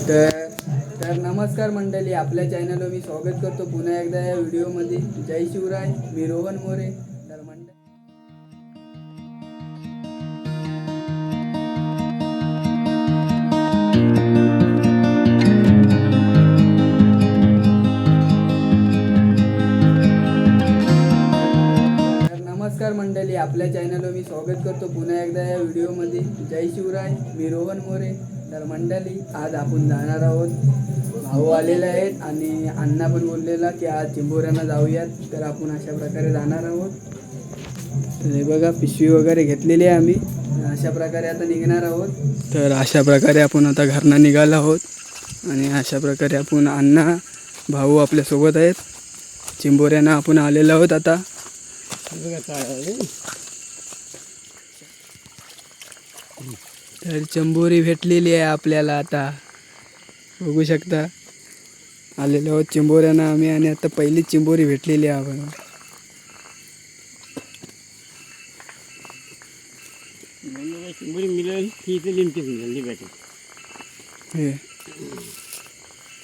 तर तर नमस्कार मंडळी, आपल्या चॅनलवर मी स्वागत करतो पुन्हा एकदा या व्हिडिओमध्ये. जय शिवराय, मी रोहन मोरे. तर नमस्कार मंडळी, आपल्या चॅनलवर मी स्वागत करतो पुन्हा एकदा या व्हिडिओमध्ये. जय शिवराय, मी रोहन मोरे. तर मंडळी, आज आपण जाणार आहोत. भाऊ आलेले आहेत आणि अण्णा पण बोललेला की आज चिंबोऱ्यांना जाऊयात. तर आपण अशा प्रकारे जाणार आहोत. हे बघा, पिशवी वगैरे घेतलेली आहे आम्ही. अशा प्रकारे आता निघणार आहोत. तर अशा प्रकारे आपण आता घरनं निघालो आहोत आणि अशा प्रकारे आपण अण्णा भाऊ आपल्यासोबत आहेत. चिंबोऱ्यांना आपण आलेलो आहोत आता. तर चिंबोरी भेटलेली आहे आपल्याला आता, बघू शकता. आलेलो आहोत चिंबोऱ्यांना आम्ही आणि आता पहिलीच चिंबोरी भेटलेली आहे आपण.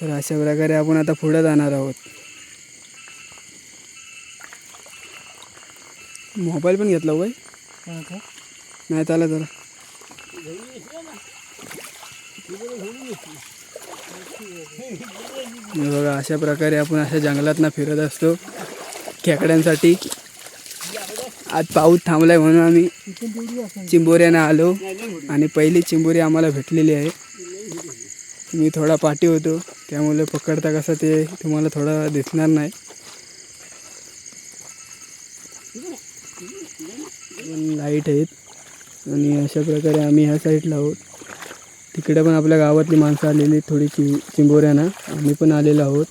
तर अशा प्रकारे आपण आता पुढे जाणार आहोत. मोबाईल पण घेतला बाई नाही त्याला जरा. बघा, अशा प्रकारे आपण अशा जंगलात फिरत असतो खेकड्यांसाठी. आज पाऊस थांबलाय म्हणून आम्ही चिंबोऱ्यांना आलो आणि पहिली चिंबोरी आम्हाला भेटलेली आहे. मी थोडा पाठी होतो त्यामुळे पकडता कसं ते तुम्हाला थोडा दिसणार नाही. लाईट आहेत आणि अशा प्रकारे आम्ही ह्या साईडला आहोत. तिकडे पण आपल्या गावातली माणसं आलेली थोडी चिंबोऱ्यांना, आम्ही पण आलेलो आहोत.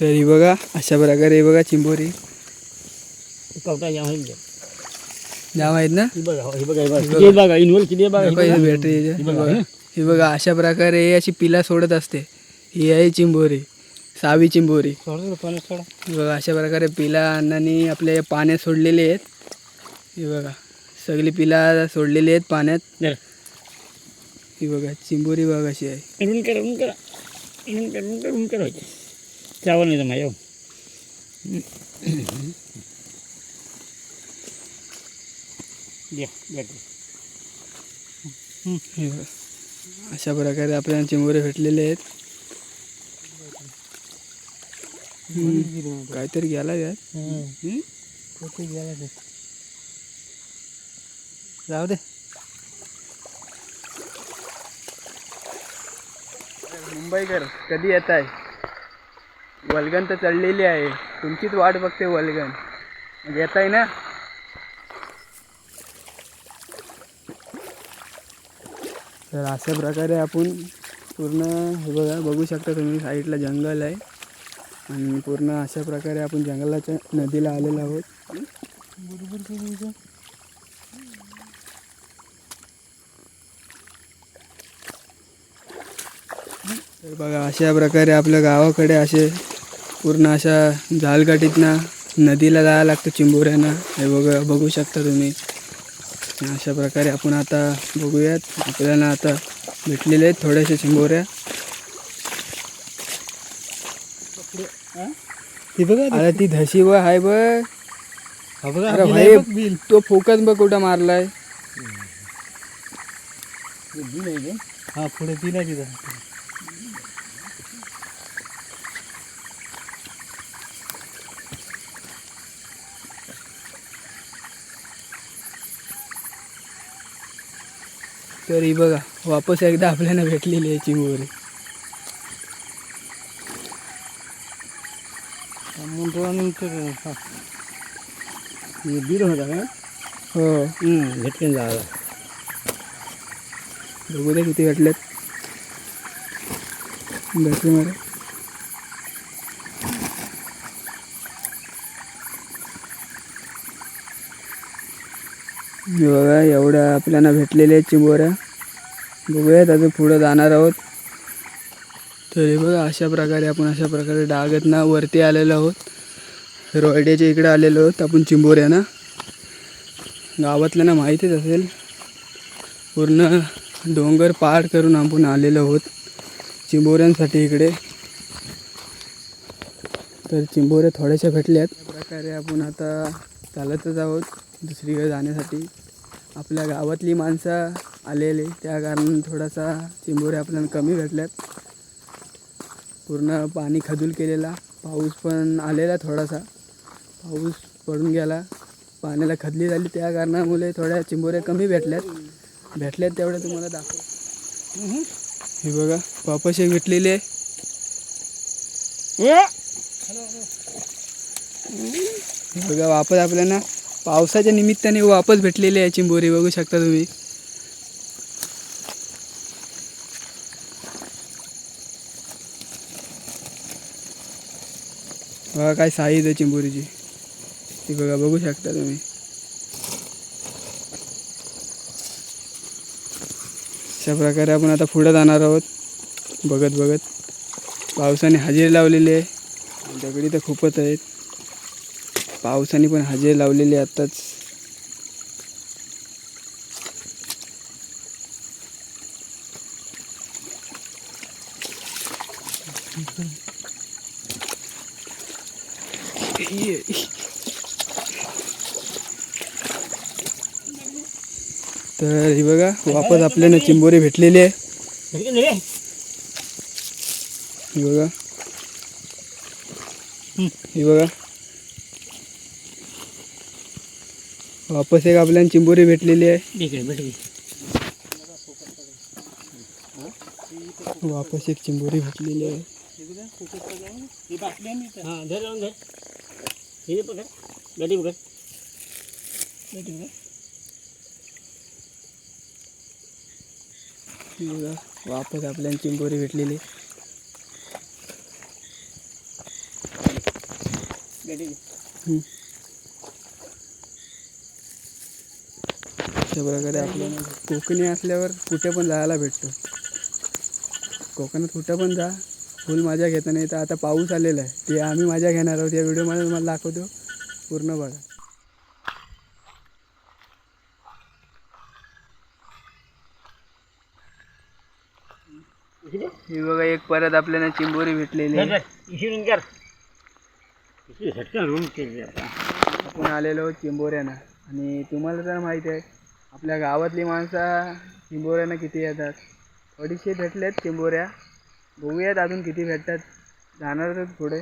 तरी बघा, अशा प्रकारे बघा चिंबोरी जाम आहेत ना. ही बघा, अशा प्रकारे अशी पिला सोडत असते. ही आहे चिंबोरी, सावी चिंबोरी. बघा, अशा प्रकारे पिला अण्णांनी आपल्या पाण्यात सोडलेले आहेत. हे बघा, सगळी पिला सोडलेली आहेत पाण्यात. ही बघा चिंबोरी बघा कशी आहे. अशा प्रकारे आपल्याला चिंबोरे भेटलेले आहेत. काहीतरी गेला यार, जाऊ दे. मुंबईकर कधी येत आहे? वल्गन तर चढलेली आहे, तुमचीच वाट बघते वल्गन. येत आहे ना. तर अशा प्रकारे आपण पूर्ण हे बघा, बघू शकता तुम्ही, साईडला जंगल आहे आणि पूर्ण अशा प्रकारे आपण जंगलाच्या नदीला आलेलो आहोत. तर बघा, अशा प्रकारे आपल्या गावाकडे असे पूर्ण अशा झालगाठीतनं नदीला जायला लागतं चिंबोऱ्यांना. हे बघू शकता तुम्ही. अशा प्रकारे आपण आता बघूयात. आपल्याला आता भेटलेले आहेत थोड्याशा चिंबोऱ्या. अरे ती धशी व हाय बघ. अरे भाई, तो फोकस बघ कुठं मारलाय. हा, पुढे दिला तिथं. तर ही बघा, वापस एकदा आपल्याला भेटलेली आहे चिंबोरी. बीड होता का? हो, भेटून जायला. बघू दे किती भेटलेत. बॅटरी मारे. बघा, एवढ्या आपल्याला भेटलेल्या आहेत चिंबोऱ्या. बघूयात अजून पुढं जाणार आहोत. तर बघा, अशा प्रकारे आपण अशा प्रकारे डागतनं वरती आलेलो आहोत. रोयड्याच्या इकडे आलेलो आहोत आपण चिंबोऱ्यांना. गावातल्यांना माहितीच असेल, पूर्ण डोंगर पार करून आपण आलेलो आहोत चिंबोऱ्यांसाठी इकडे. तर चिंबोऱ्या थोड्याशा भेटल्यात. त्या प्रकारे आपण आता चालतच आहोत दुसरीकडे जाण्यासाठी. आपल्या गावातली माणसं आलेली त्या कारणाने थोडासा चिंबोऱ्या आपल्याला कमी भेटल्यात. पूर्ण पाणी खदूल केलेला, पाऊस पण आलेला, थोडासा पाऊस पडून गेला, पाण्याला खदली झाली, त्या कारणामुळे थोड्या चिंबोऱ्या कमी भेटल्यात तेवढ्या तुम्हाला दाखव. हे बघा वापस एक भेटलेली आहे. हे बघा वापस आपल्याला पावसाच्या निमित्ताने वापस भेटलेली आहे चिंबोरी, बघू शकता तुम्ही. बघा काय साईज आहे चिंबोरीची, ती बघा बघू शकता तुम्ही. अशा प्रकारे आपण आता पुढे जाणार आहोत बघत बघत. पावसाने हजेरी लावलेली आहे, दगडी तर खूपच आहेत. पावसाने पण हजेरी लावलेली आहे आत्ताच. तर हे बघा वापस आपल्याला चिंबोरी भेटलेली आहे. हे बघा, हे बघा वापस एक आपल्याला चिंबोरी भेटलेली आहे. वापस एक चिंबोरी भेटलेली आहे. बघा वापस आपल्याला चिंबोरी भेटलेली. अशा प्रकारे आपल्याला कोकणी असल्यावर कुठे पण जायला भेटतो. कोकणात कुठं पण जा, फुल मजा घेता. नाही तर आता पाऊस आलेला आहे, ते आम्ही मजा घेणार आहोत. या व्हिडिओमध्ये तुम्हाला दाखवतो, पूर्ण बघा. ही बघा एक परत आपल्याला चिंबोरी भेटलेली आहे. आपण आलेलो आहोत चिंबोऱ्यानं. आणि तुम्हाला तर माहिती आहे आपल्या गावातली माणसं चिंबोऱ्यानं किती येतात. थोडीशी भेटल्यात चिंबोऱ्या, बघूयात अजून किती भेटतात. जाणारच पुढे,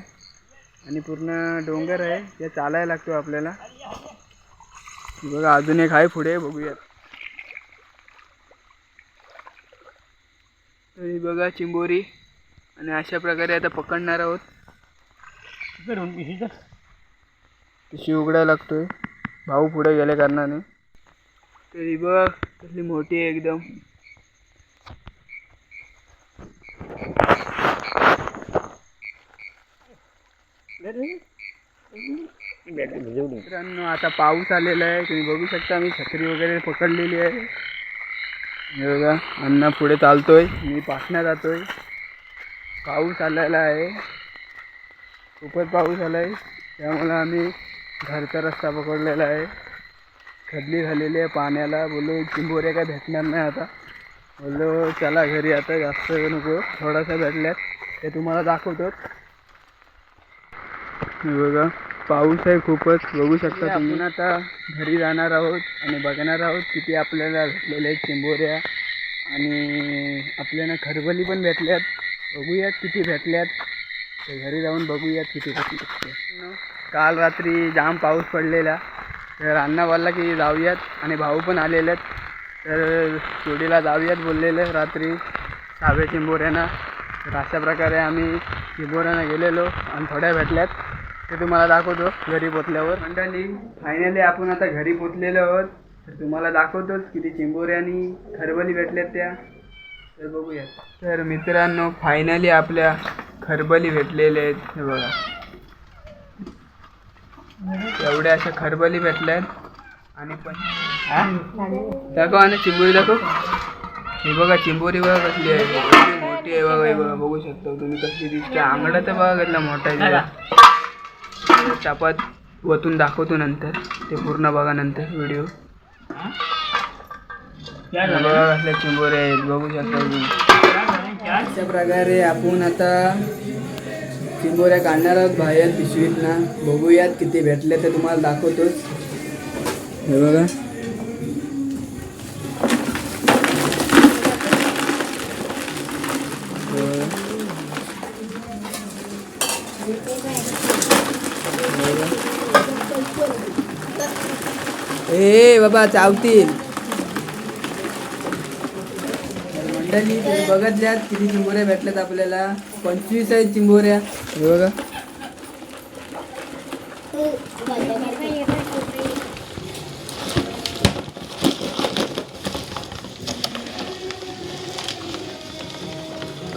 आणि पूर्ण डोंगर आहे, ते चालायला लागतो आपल्याला. बघा अजून एक आहे पुढे, बघूयात. तरी बघा चिंबोरी, आणि अशा प्रकारे आता पकडणार आहोत. पिशवी उघडायला लागतोय, भाऊ पुढे गेले कारणाने. तरी बघ कसली मोठी आहे एकदम. मित्रांनो आता पाऊस आलेला आहे, तुम्ही बघू शकता. मी छत्री वगैरे पकडलेली आहे. हे बघा अण्णा पुढे चालतोय, मी पाठण्या जातोय. पाऊस आलेला आहे, खूपच पाऊस आला आहे, त्यामुळे आम्ही घरचा रस्ता पकडलेला आहे. खदली झालेली आहे पाण्याला. बोललो चिंबोऱ्या काय भेटणार नाही आता, बोललो चला घरी, आता जास्त नको, थोडासा भेटल्यात ते तुम्हाला दाखवतो. बघा पाऊस आहे खूपच, बघू शकता तुम्ही. आता घरी जाणार आहोत आणि बघणार आहोत किती आपल्याला भेटलेल्या आहेत चिंबोऱ्या. आणि आपल्याला खरबली पण भेटल्यात, बघूयात किती भेटल्यात. ते घरी जाऊन बघूयात किती भेटले. काल रात्री जाम पाऊस पडलेला, तर अण्णा बोलला की जाऊयात, आणि भाऊ पण आलेले आहेत. तर चोडीला जाऊयात बोललेलं रात्री सावे चिंबोऱ्यांना. तर अशा प्रकारे आम्ही चिंबोऱ्यांना गेलेलो आणि थोड्या भेटल्यात, ते तुम्हाला दाखवतो घरी पोचल्यावर. मंडळी फायनली आपण आता घरी पोचलेलो आहोत. तर तुम्हाला दाखवतोच किती चिंबोऱ्या आणि खरबली भेटल्यात त्या, तर बघूयात. तर मित्रांनो फायनली आपल्या खरबली भेटलेले आहेत. हे बघा एवढ्या अशा खरबली भेटल्यात. आणि पण दाखव आणि चिंबोरी दाखव. हे बघा चिंबोरी बघा कसली आहे, किती मोठी आहे बघा. हे बघा बघू शकता तुम्ही कसली दिसते. आंगडा तर बघा कसला मोठा आहे. चापात वतून दाखवतो नंतर, ते पूर्ण बघा नंतर व्हिडिओ. बघा कसले चिंबोरे आहेत बघू शकता तुम्ही. अशा प्रकारे आपण आता चिंबोऱ्या काढणार आहोत बाहेर पिशवीत ना. बघूयात किती भेटले ते तुम्हाला दाखवतोच. हे बघा ए बाबा चावतील. मंडळी तुम्ही बघितल्यात किती चिंबोऱ्या भेटल्यात आपल्याला. 25 आहेत चिंबोऱ्या. हे बघा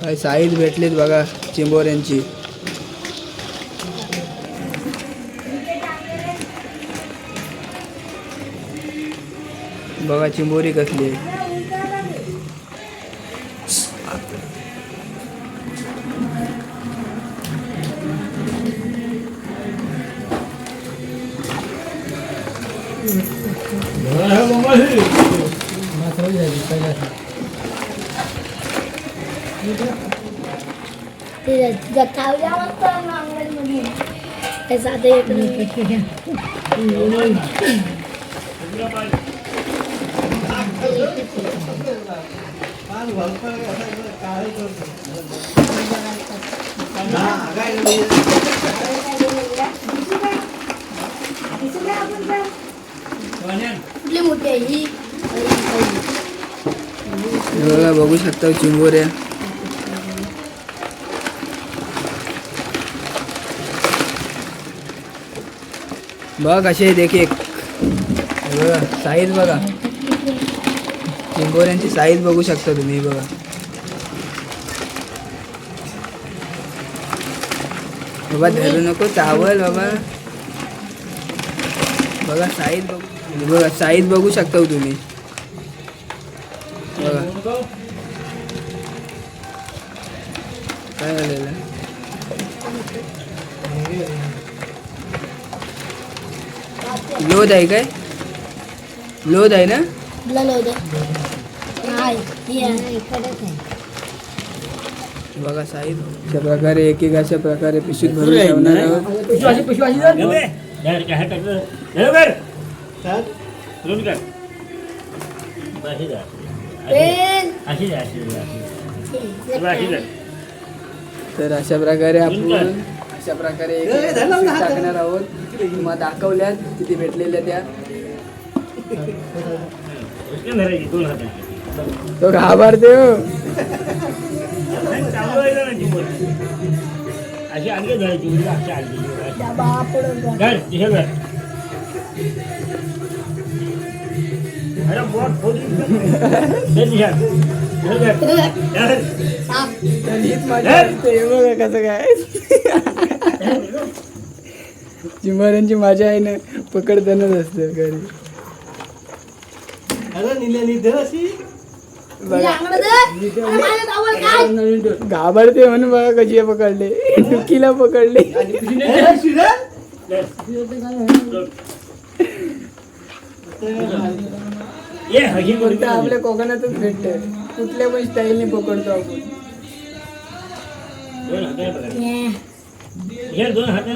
काय साईज भेटलीत बघा चिंबोऱ्यांची. बघा चिंबोरी कसली आहे. बघा बघू शकता चिंबोऱ्या. बघ कसे आहेत एक एक. बघा साईज बघा चिंबोऱ्यांची साईज बघू शकता तुम्ही. बघा बाबा धरू नको चावल बाबा. बघा साईज बघू. बघा साईज बघू शकता तुम्ही. बघा काय झालेलं. लोद आहे काय. लोद आहे ना. बघा साईज अशा प्रकारे एक एक अशा प्रकारे पिशवीत भरून ठेवणार आहोत. तर अशा प्रकारे आपण अशा प्रकारे एक एक पिशवीत टाकणार आहोत. तुम्हाला दाखवल्यात किती भेटलेल्या त्या. तो घाबरते हो. कसं काय चिंबोऱ्यांची मजा आहे ना. पकडतानाच असतं घरी. घाबरते म्हणून बघा कशी पकडले. डुकीला पकडले. फक्त आपल्या कोकणातच भेटत. कुठल्या पण स्टाईलने पकडतो आपण. अशा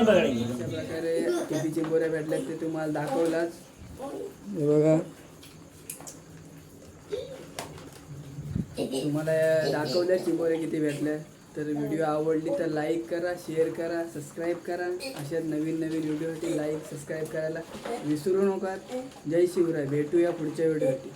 प्रकारे किती चिंबोऱ्या भेटल्यात ते तुम्हाला दाखवलाच. हे बघा तुम्हाला दाखवल्या चिंबोऱ्या किती भेटल्या. तर व्हिडिओ आवडली तर लाईक करा, शेअर करा, सबस्क्राईब करा. अशा नवीन नवीन व्हिडिओसाठी लाईक सबस्क्राईब करायला विसरू नका. जय शिवराय. भेटूया पुढच्या व्हिडिओसाठी.